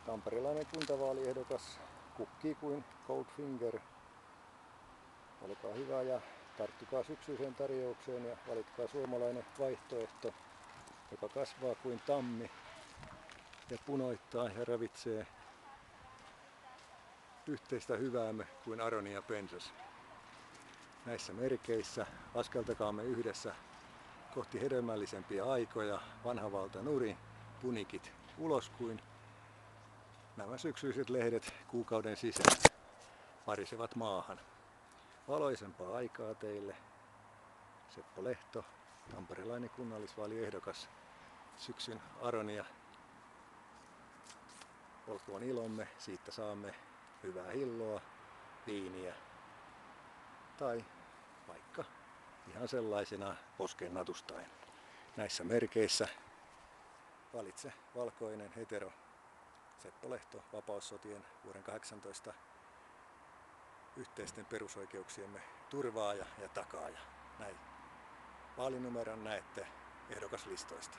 Tamperelainen kuntavaaliehdokas kukkii kuin Goldfinger. Olkaa hyvä ja tarttukaa syksyiseen tarjoukseen ja valitkaa suomalainen vaihtoehto, joka kasvaa kuin tammi ja punoittaa ja ravitsee yhteistä hyväämme kuin aronia pensas. Näissä merkeissä askeltakaamme yhdessä kohti hedelmällisempiä aikoja, vanha valta nuri, punikit ulos kuin nämä syksyiset lehdet kuukauden sisään varisevat maahan. Valoisempaa aikaa teille. Seppo Lehto, tamperelainen kunnallisvaaliehdokas, syksyn aronia. Olkoon ilomme, siitä saamme hyvää hilloa, viiniä tai vaikka ihan sellaisena poskeen natustain. Näissä merkeissä valitse valkoinen hetero Seppo Lehto, vapaussotien vuoden 18 yhteisten perusoikeuksiemme turvaaja ja takaaja. Näin vaalinumeron näette ehdokaslistoista.